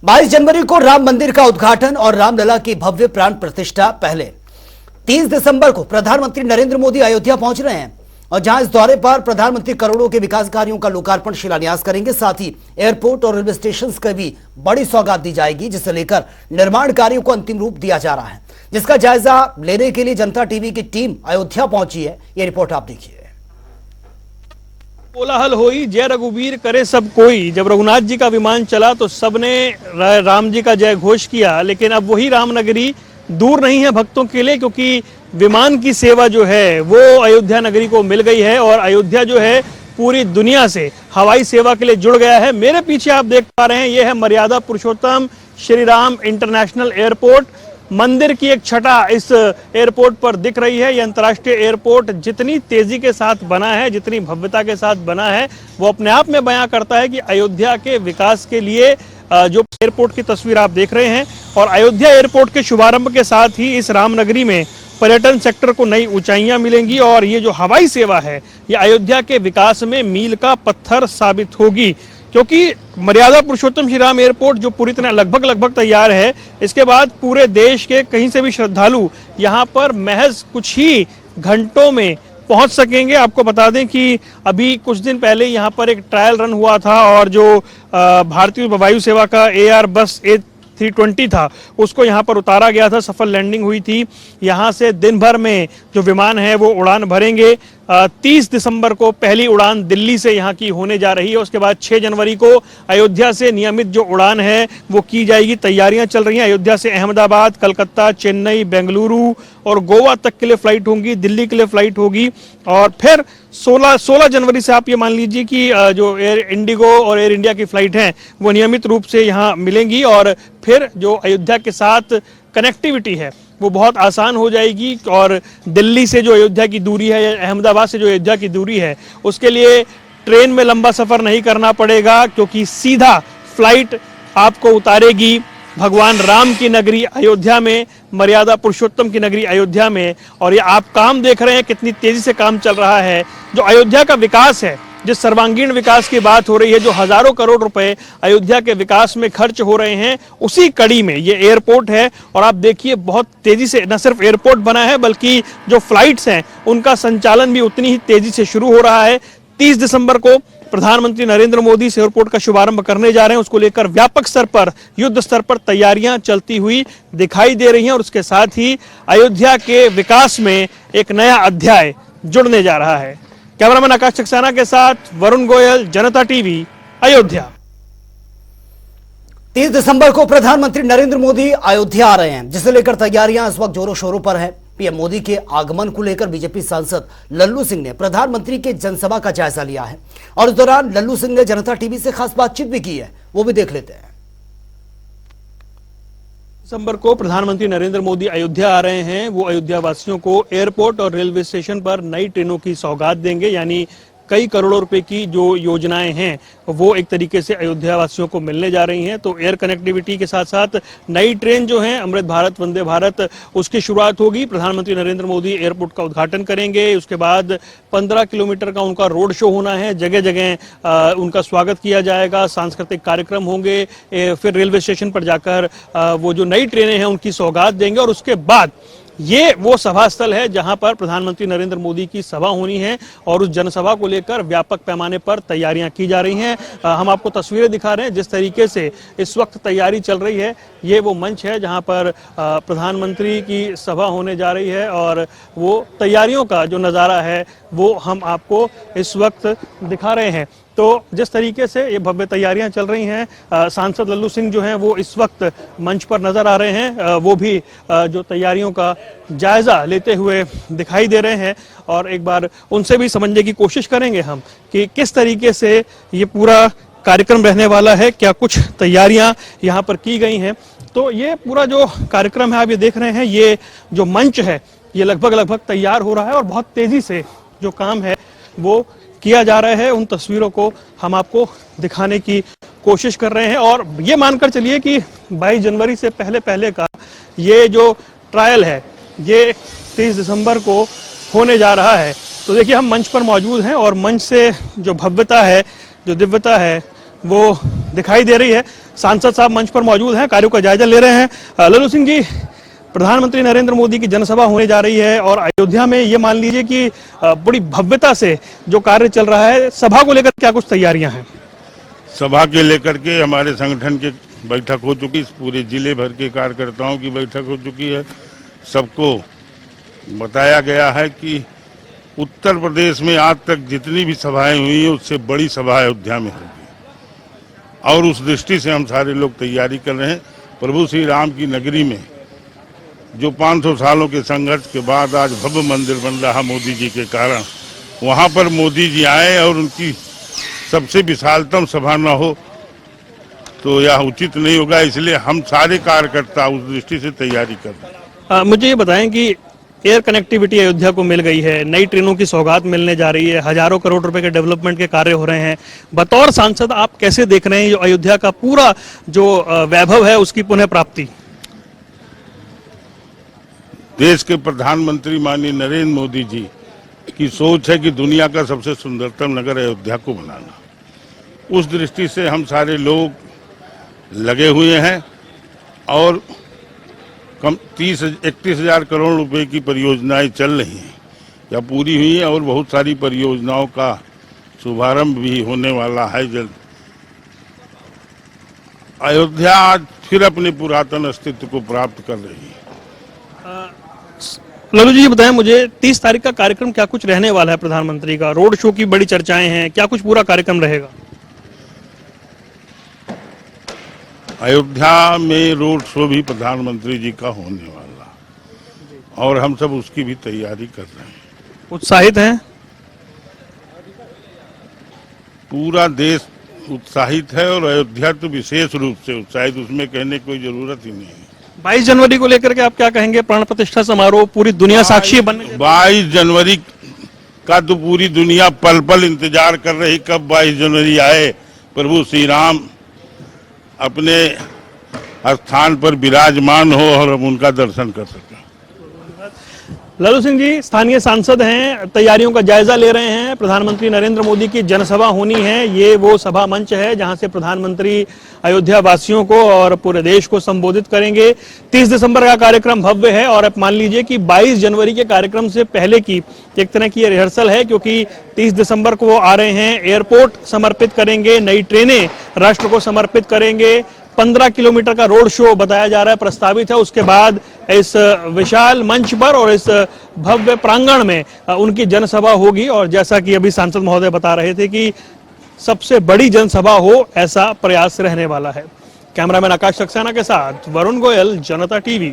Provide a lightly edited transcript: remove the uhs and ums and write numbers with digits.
22 जनवरी को राम मंदिर का उद्घाटन और रामलला की भव्य प्राण प्रतिष्ठा पहले 30 दिसंबर को प्रधानमंत्री नरेंद्र मोदी अयोध्या पहुंच रहे हैं और जहां इस दौरे पर प्रधानमंत्री करोड़ों के विकास कार्यों का लोकार्पण शिलान्यास करेंगे। साथ ही एयरपोर्ट और रेलवे स्टेशन की भी बड़ी सौगात दी जाएगी, जिसे लेकर निर्माण कार्यों को अंतिम रूप दिया जा रहा है, जिसका जायजा लेने के लिए जनता टीवी की टीम अयोध्या पहुंची है। ये रिपोर्ट आप देखिए। कोलाहल होई जय रघुवीर करे सब कोई। जब रघुनाथ जी का विमान चला तो सबने राम जी का जय घोष किया, लेकिन अब वही रामनगरी दूर नहीं है भक्तों के लिए, क्योंकि विमान की सेवा जो है वो अयोध्या नगरी को मिल गई है और अयोध्या जो है पूरी दुनिया से हवाई सेवा के लिए जुड़ गया है। मेरे पीछे आप देख पा रहे हैं, ये है मर्यादा पुरुषोत्तम श्री राम इंटरनेशनल एयरपोर्ट। मंदिर की एक छटा इस एयरपोर्ट पर दिख रही है। यह अंतर्राष्ट्रीय एयरपोर्ट जितनी तेजी के साथ बना है, जितनी भव्यता के साथ बना है, वो अपने आप में बयां करता है कि अयोध्या के विकास के लिए जो एयरपोर्ट की तस्वीर आप देख रहे हैं, और अयोध्या एयरपोर्ट के शुभारंभ के साथ ही इस रामनगरी में पर्यटन सेक्टर को नई ऊंचाइयां मिलेंगी और ये जो हवाई सेवा है ये अयोध्या के विकास में मील का पत्थर साबित होगी, क्योंकि मर्यादा पुरुषोत्तम श्री राम एयरपोर्ट जो पूरी तरह लगभग तैयार है, इसके बाद पूरे देश के कहीं से भी श्रद्धालु यहाँ पर महज कुछ ही घंटों में पहुंच सकेंगे। आपको बता दें कि अभी कुछ दिन पहले यहाँ पर एक ट्रायल रन हुआ था और जो भारतीय वायु सेवा का एआर बस A320 था उसको यहाँ पर उतारा गया था, सफल लैंडिंग हुई थी। यहाँ से दिन भर में जो विमान है वो उड़ान भरेंगे। 30 दिसंबर को पहली उड़ान दिल्ली से यहाँ की होने जा रही है। उसके बाद 6 जनवरी को अयोध्या से नियमित जो उड़ान है वो की जाएगी। तैयारियां चल रही हैं। अयोध्या से अहमदाबाद, कलकत्ता, चेन्नई, बेंगलुरु और गोवा तक के लिए फ्लाइट होंगी, दिल्ली के लिए फ्लाइट होगी। और फिर 16 जनवरी से आप ये मान लीजिए कि जो एयर इंडिगो और एयर इंडिया की फ्लाइट हैं वो नियमित रूप से यहाँ मिलेंगी और फिर जो अयोध्या के साथ कनेक्टिविटी है वो बहुत आसान हो जाएगी। और दिल्ली से जो अयोध्या की दूरी है या अहमदाबाद से जो अयोध्या की दूरी है उसके लिए ट्रेन में लंबा सफर नहीं करना पड़ेगा, क्योंकि सीधा फ्लाइट आपको उतारेगी भगवान राम की नगरी अयोध्या में, मर्यादा पुरुषोत्तम की नगरी अयोध्या में। और ये आप काम देख रहे हैं कितनी तेजी से काम चल रहा है। जो अयोध्या का विकास है, जिस सर्वांगीण विकास की बात हो रही है, जो हजारों करोड़ रुपए अयोध्या के विकास में खर्च हो रहे हैं, उसी कड़ी में ये एयरपोर्ट है। और आप देखिए बहुत तेजी से न सिर्फ एयरपोर्ट बना है बल्कि जो फ्लाइट्स हैं उनका संचालन भी उतनी ही तेजी से शुरू हो रहा है। 30 दिसंबर को प्रधानमंत्री नरेंद्र मोदी इस एयरपोर्ट का शुभारंभ करने जा रहे हैं। उसको लेकर व्यापक स्तर पर, युद्ध स्तर पर तैयारियां चलती हुई दिखाई दे रही हैं और उसके साथ ही अयोध्या के विकास में एक नया अध्याय जुड़ने जा रहा है। कैमरामैन आकाश सक्सेना के साथ वरुण गोयल, जनता टीवी, अयोध्या। 30 दिसंबर को प्रधानमंत्री नरेंद्र मोदी अयोध्या आ रहे हैं, जिसे लेकर तैयारियां इस वक्त जोरों शोरों पर है। पीएम मोदी के आगमन को लेकर बीजेपी सांसद लल्लू सिंह ने प्रधानमंत्री के जनसभा का जायजा लिया है और इस दौरान लल्लू सिंह ने जनता टीवी से खास बातचीत भी की है, वो भी देख लेते हैं। दिसंबर को प्रधानमंत्री नरेंद्र मोदी अयोध्या आ रहे हैं। वो अयोध्या वासियों को एयरपोर्ट और रेलवे स्टेशन पर नई ट्रेनों की सौगात देंगे, यानी कई करोड़ों रुपए की जो योजनाएं हैं वो एक तरीके से अयोध्या वासियों को मिलने जा रही हैं। तो एयर कनेक्टिविटी के साथ साथ नई ट्रेन जो है अमृत भारत, वंदे भारत, उसकी शुरुआत होगी। प्रधानमंत्री नरेंद्र मोदी एयरपोर्ट का उद्घाटन करेंगे। उसके बाद 15 किलोमीटर का उनका रोड शो होना है, जगह जगह उनका स्वागत किया जाएगा, सांस्कृतिक कार्यक्रम होंगे। फिर रेलवे स्टेशन पर जाकर वो जो नई ट्रेनें हैं उनकी सौगात देंगे और उसके बाद ये वो सभा स्थल है जहां पर प्रधानमंत्री नरेंद्र मोदी की सभा होनी है और उस जनसभा को लेकर व्यापक पैमाने पर तैयारियां की जा रही हैं। हम आपको तस्वीरें दिखा रहे हैं जिस तरीके से इस वक्त तैयारी चल रही है। ये वो मंच है जहां पर प्रधानमंत्री की सभा होने जा रही है और वो तैयारियों का जो नज़ारा है वो हम आपको इस वक्त दिखा रहे हैं। तो जिस तरीके से ये भव्य तैयारियां चल रही हैं, सांसद लल्लू सिंह जो हैं वो इस वक्त मंच पर नजर आ रहे हैं। वो भी जो तैयारियों का जायजा लेते हुए दिखाई दे रहे हैं और एक बार उनसे भी समझने की कोशिश करेंगे हम कि किस तरीके से ये पूरा कार्यक्रम रहने वाला है, क्या कुछ तैयारियां यहाँ पर की गई हैं। तो ये पूरा जो कार्यक्रम है आप ये देख रहे हैं, ये जो मंच है ये लगभग तैयार हो रहा है और बहुत तेजी से जो काम है वो किया जा रहा है। उन तस्वीरों को हम आपको दिखाने की कोशिश कर रहे हैं और ये मानकर चलिए कि 22 जनवरी से पहले का ये जो ट्रायल है ये 30 दिसंबर को होने जा रहा है। तो देखिए हम मंच पर मौजूद हैं और मंच से जो भव्यता है, जो दिव्यता है वो दिखाई दे रही है। सांसद साहब मंच पर मौजूद हैं, कार्यों का जायजा ले रहे हैं। लल्लू सिंह जी, प्रधानमंत्री नरेंद्र मोदी की जनसभा होने जा रही है और अयोध्या में ये मान लीजिए कि बड़ी भव्यता से जो कार्य चल रहा है, सभा को लेकर क्या कुछ तैयारियां हैं? सभा के लेकर के हमारे संगठन की बैठक हो चुकी, पूरे जिले भर के कार्यकर्ताओं की बैठक हो चुकी है। सबको बताया गया है कि उत्तर प्रदेश में आज तक जितनी भी सभाएं हुई हैं उससे बड़ी सभा अयोध्या में होगी और उस दृष्टि से हम सारे लोग तैयारी कर रहे हैं। प्रभु श्री राम की नगरी में जो 500 सालों के संघर्ष के बाद आज भव्य मंदिर बन रहा मोदी जी के कारण, वहां पर मोदी जी आए और उनकी सबसे विशालतम सभा न हो तो यह उचित नहीं होगा, इसलिए हम सारे कार्यकर्ता उस दृष्टि से तैयारी कर रहे हैं। मुझे ये बताएं कि एयर कनेक्टिविटी अयोध्या को मिल गई है, नई ट्रेनों की सौगात मिलने जा रही है, हजारों करोड़ रुपए के डेवलपमेंट के कार्य हो रहे हैं। बतौर सांसद आप कैसे देख रहे हैं जो अयोध्या का पूरा जो वैभव है उसकी पुनः प्राप्ति? देश के प्रधानमंत्री माननीय नरेंद्र मोदी जी की सोच है कि दुनिया का सबसे सुंदरतम नगर अयोध्या को बनाना। उस दृष्टि से हम सारे लोग लगे हुए हैं और कम 31,000 करोड़ रुपए की परियोजनाएं चल रही हैं या पूरी हुई हैं और बहुत सारी परियोजनाओं का शुभारंभ भी होने वाला है जल्द। अयोध्या आज फिर अपने पुरातन अस्तित्व को प्राप्त कर रही है। लल्लू जी, ये बताएं मुझे 30 तारीख का कार्यक्रम क्या कुछ रहने वाला है? प्रधानमंत्री का रोड शो की बड़ी चर्चाएं हैं, क्या कुछ पूरा कार्यक्रम रहेगा? अयोध्या में रोड शो भी प्रधानमंत्री जी का होने वाला और हम सब उसकी भी तैयारी कर रहे हैं। उत्साहित हैं? पूरा देश उत्साहित है और अयोध्या तो विशेष रूप से उत्साहित, उसमें कहने की कोई जरूरत ही नहीं है। 22 जनवरी को लेकर के आप क्या कहेंगे? प्राण प्रतिष्ठा समारोह पूरी दुनिया साक्षी बनने 22 जनवरी का तो पूरी दुनिया पल पल इंतजार कर रही, कब 22 जनवरी आए, प्रभु श्री राम अपने स्थान पर विराजमान हो और हम उनका दर्शन कर सकें। लल्लू सिंह जी स्थानीय सांसद हैं, तैयारियों का जायजा ले रहे हैं। प्रधानमंत्री नरेंद्र मोदी की जनसभा होनी है, ये वो सभा मंच है जहां से प्रधानमंत्री अयोध्या वासियों को और पूरे देश को संबोधित करेंगे। 30 दिसंबर का कार्यक्रम भव्य है और अब मान लीजिए कि 22 जनवरी के कार्यक्रम से पहले की एक तरह की रिहर्सल है, क्योंकि 30 दिसंबर को वो आ रहे हैं। एयरपोर्ट समर्पित करेंगे, नई ट्रेनें राष्ट्र को समर्पित करेंगे, 15 किलोमीटर का रोड शो बताया जा रहा है, प्रस्तावित है। उसके बाद इस विशाल मंच पर और इस भव्य प्रांगण में उनकी जनसभा होगी और जैसा कि अभी सांसद महोदय बता रहे थे कि सबसे बड़ी जनसभा हो, ऐसा प्रयास रहने वाला है। कैमरामैन आकाश सक्सेना के साथ वरुण गोयल, जनता टीवी।